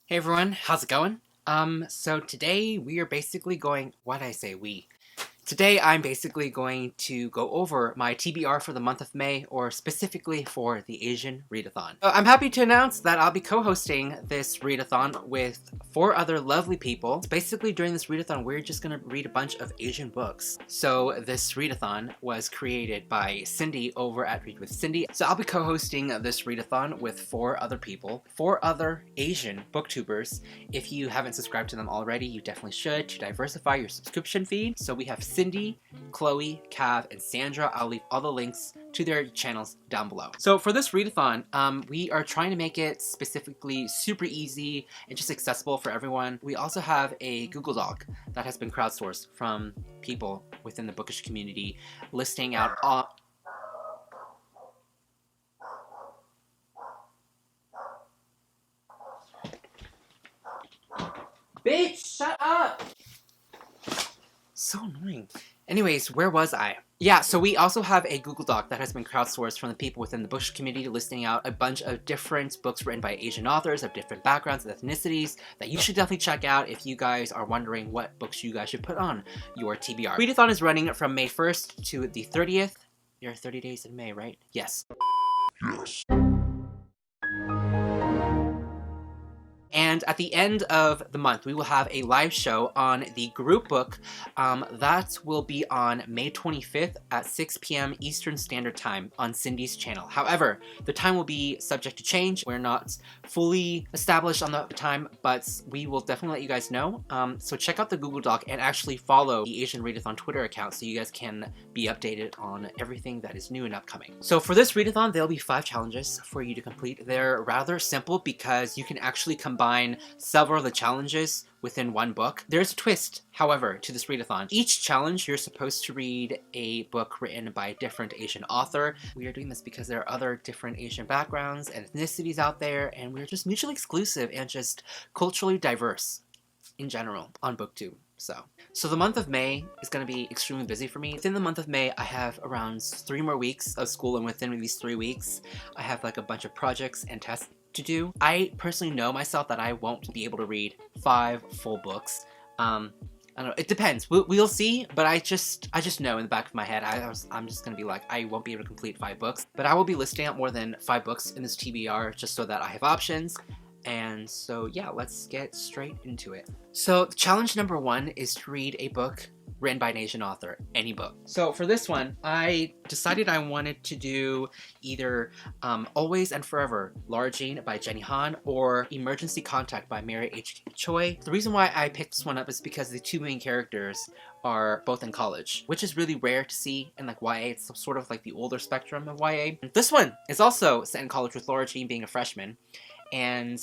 Hey everyone, how's it going? So today we are basically going, why did I say we? Today I'm basically going to go over my TBR for the month of May, or specifically for the Asian Readathon. I'm happy to announce that I'll be co-hosting this readathon with 4 other lovely people. Basically during this readathon we're just going to read a bunch of Asian books. So this readathon was created by Cindy over at Read with Cindy. So I'll be co-hosting this readathon with 4 other people, 4 other Asian booktubers. If you haven't subscribed to them already, you definitely should to diversify your subscription feed. So we have Cindy, Chloe, Cav, and Sandra. I'll leave all the links to their channels down below. So for this readathon, we are trying to make it specifically super easy and just accessible for everyone. We also have a Google Doc that has been crowdsourced from people within the bookish community, listing out all... Bitch, shut up! So annoying. Anyways, where was I? Yeah, so we also have a Google Doc that has been crowdsourced from the people within the bookish community, listing out a bunch of different books written by Asian authors of different backgrounds and ethnicities that you should definitely check out if you guys are wondering what books you guys should put on your TBR. Readathon is running from May 1st to the 30th. There are 30 days in May, right? Yes. Yes. And at the end of the month, we will have a live show on the group book that will be on May 25th at 6 p.m. Eastern Standard Time on Cindy's channel. However, the time will be subject to change. We're not fully established on the time, but we will definitely let you guys know. So check out the Google Doc and actually follow the Asian Readathon Twitter account so you guys can be updated on everything that is new and upcoming. So for this readathon, there'll be 5 challenges for you to complete. They're rather simple because you can actually combine several of the challenges within one book. There's a twist, however, to this readathon. Each challenge, you're supposed to read a book written by a different Asian author. We are doing this because there are other different Asian backgrounds and ethnicities out there, and we're just mutually exclusive and just culturally diverse in general on BookTube. So the month of May is going to be extremely busy for me. Within the month of May, I have around 3 more weeks of school, and within these 3 weeks, I have like a bunch of projects and tests to do. I personally know myself that I won't be able to read 5 full books. I don't know, it depends. We'll see, but I just know in the back of my head, I'm just gonna be like, I won't be able to complete 5 books. But I will be listing out more than 5 books in this TBR just so that I have options. And so yeah, let's get straight into it. So challenge number 1 is to read a book written by an Asian author, any book. So for this one, I decided I wanted to do either Always and Forever, Lara Jean by Jenny Han, or Emergency Contact by Mary H. Choi. The reason why I picked this one up is because the 2 main characters are both in college, which is really rare to see in like YA. It's sort of like the older spectrum of YA. This one is also set in college with Lara Jean being a freshman, and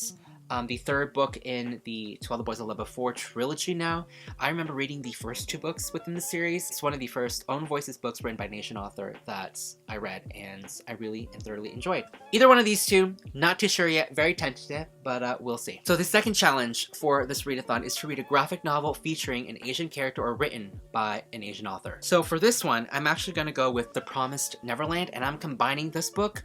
the 3rd book in the To All the Boys I Loved Before trilogy now. I remember reading the first 2 books within the series. It's one of the first own voices books written by an Asian author that I read, and I really and thoroughly enjoyed. Either one of these 2, not too sure yet, very tentative, but we'll see. So the second challenge for this readathon is to read a graphic novel featuring an Asian character or written by an Asian author. So for this one, I'm actually going to go with The Promised Neverland, and I'm combining this book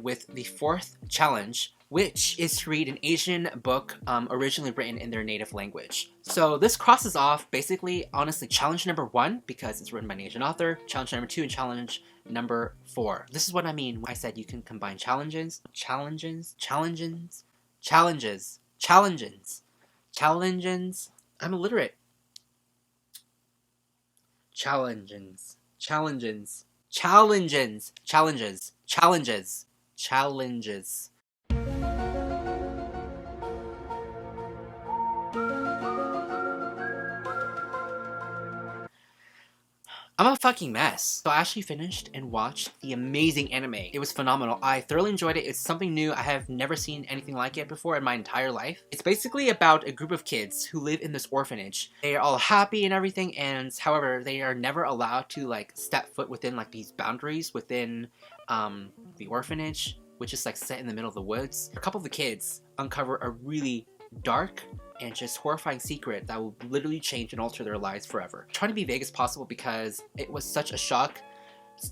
with the 4th challenge, which is to read an Asian book originally written in their native language. So this crosses off basically, honestly, challenge number 1 because it's written by an Asian author, challenge number 2, and challenge number 4. This is what I mean when I said you can combine challenges. I'm illiterate. Challenges. I'm a fucking mess. So I actually finished and watched the amazing anime. It was phenomenal. I thoroughly enjoyed it. It's something new. I have never seen anything like it before in my entire life. It's basically about a group of kids who live in this orphanage. They are all happy and everything, and however, they are never allowed to like step foot within like these boundaries within the orphanage, which is like set in the middle of the woods. A couple of the kids uncover a really dark and just horrifying secret that will literally change and alter their lives forever. I'm trying to be vague as possible because it was such a shock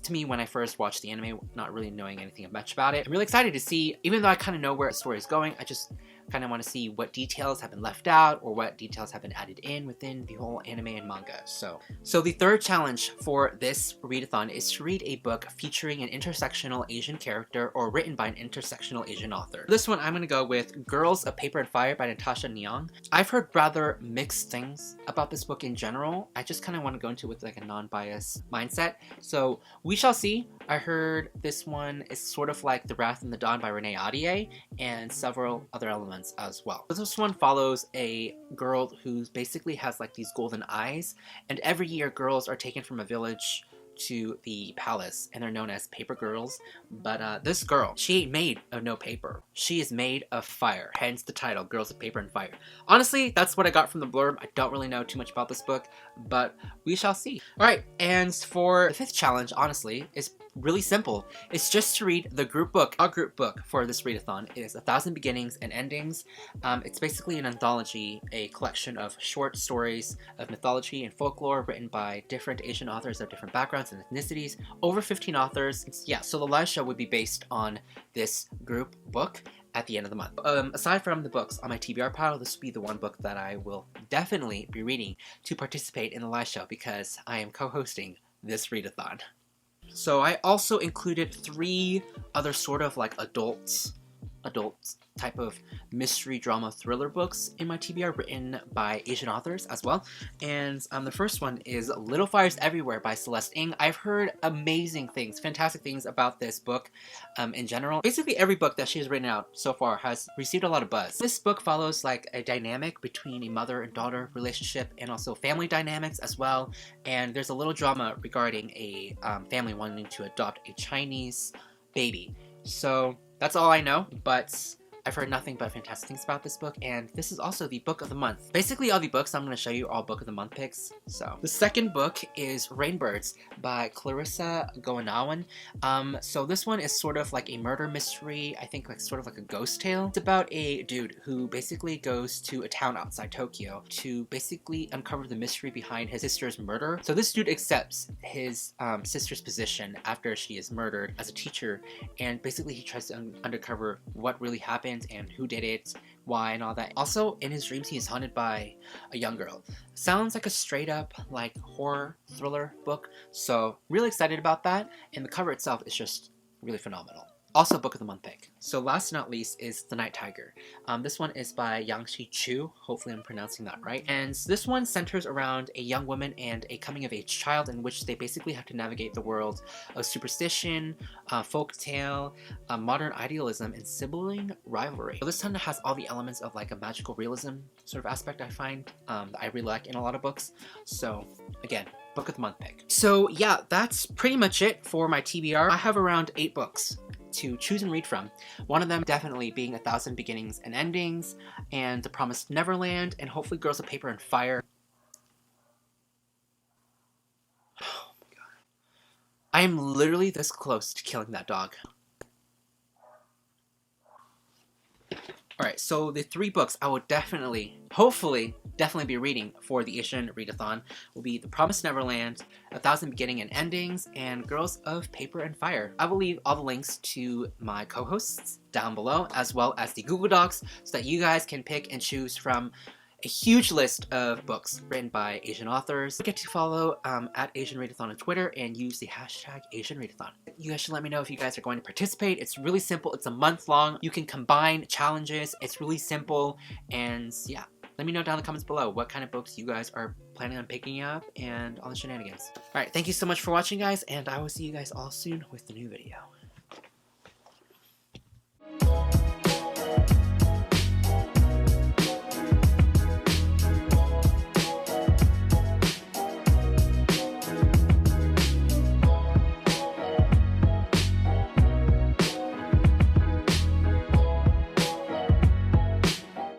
to me when I first watched the anime, not really knowing anything much about it. I'm really excited to see, even though I kind of know where the story is going, I just kind of want to see what details have been left out or what details have been added in within the whole anime and manga. So the third challenge for this readathon is to read a book featuring an intersectional Asian character or written by an intersectional Asian author. For this one, I'm going to go with Girls of Paper and Fire by Natasha Nyong. I've heard rather mixed things about this book in general. I just kind of want to go into it with like a non-biased mindset. So we shall see. I heard this one is sort of like The Wrath and the Dawn by Renee Audier and several other elements as well. So this one follows a girl who basically has like these golden eyes, and every year girls are taken from a village to the palace, and they're known as paper girls. But this girl, she ain't made of no paper. She is made of fire, hence the title, Girls of Paper and Fire. Honestly, that's what I got from the blurb. I don't really know too much about this book, but we shall see. Alright, and for the fifth challenge, honestly, is really simple. It's just to read the group book. Our group book for this readathon is 1,000 Beginnings and Endings. It's basically an anthology, a collection of short stories of mythology and folklore written by different Asian authors of different backgrounds and ethnicities. Over 15 authors. Yeah, so the live show would be based on this group book at the end of the month. Aside from the books on my TBR pile, this will be the one book that I will definitely be reading to participate in the live show because I am co-hosting this readathon. So I also included 3 other sort of like adult type of mystery drama thriller books in my TBR written by Asian authors as well. And the first one is Little Fires Everywhere by Celeste Ng. I've heard amazing things, fantastic things about this book in general. Basically every book that she has written out so far has received a lot of buzz. This book follows like a dynamic between a mother and daughter relationship and also family dynamics as well. And there's a little drama regarding a family wanting to adopt a Chinese baby. So that's all I know, but I've heard nothing but fantastic things about this book, and this is also the book of the month. Basically, all the books I'm going to show you are all book of the month picks. So the second book is Rainbirds by Clarissa Goenawan. So this one is sort of like a murder mystery, I think like sort of like a ghost tale. It's about a dude who basically goes to a town outside Tokyo to basically uncover the mystery behind his sister's murder. So this dude accepts his sister's position after she is murdered as a teacher, and basically he tries to uncover what really happened and who did it, why, and all that. Also, in his dreams, he is haunted by a young girl. Sounds like a straight up like horror thriller book, so really excited about that, and the cover itself is just really phenomenal. Also book of the month pick. So last but not least is The Night Tiger. This one is by Yangshi Chu, hopefully I'm pronouncing that right. And this one centers around a young woman and a coming of age child in which they basically have to navigate the world of superstition, folktale, modern idealism, and sibling rivalry. So this one has all the elements of like a magical realism sort of aspect I find that I really like in a lot of books. So again, book of the month pick. So yeah, that's pretty much it for my TBR. I have around 8 books to choose and read from. One of them definitely being 1,000 Beginnings and Endings, and The Promised Neverland, and hopefully Girls of Paper and Fire. Oh my god. I am literally this close to killing that dog. Alright, so the 3 books I will hopefully be reading for the Asian Readathon will be The Promised Neverland, 1,000 Beginnings and Endings, and Girls of Paper and Fire. I will leave all the links to my co-hosts down below, as well as the Google Docs, so that you guys can pick and choose from a huge list of books written by Asian authors. Don't forget to follow at Asian Readathon on Twitter and use the hashtag Asian Readathon. You guys should let me know if you guys are going to participate. It's really simple. It's a month long. You can combine challenges. It's really simple. And yeah, let me know down in the comments below what kind of books you guys are planning on picking up and all the shenanigans. Alright, thank you so much for watching, guys, and I will see you guys all soon with the new video.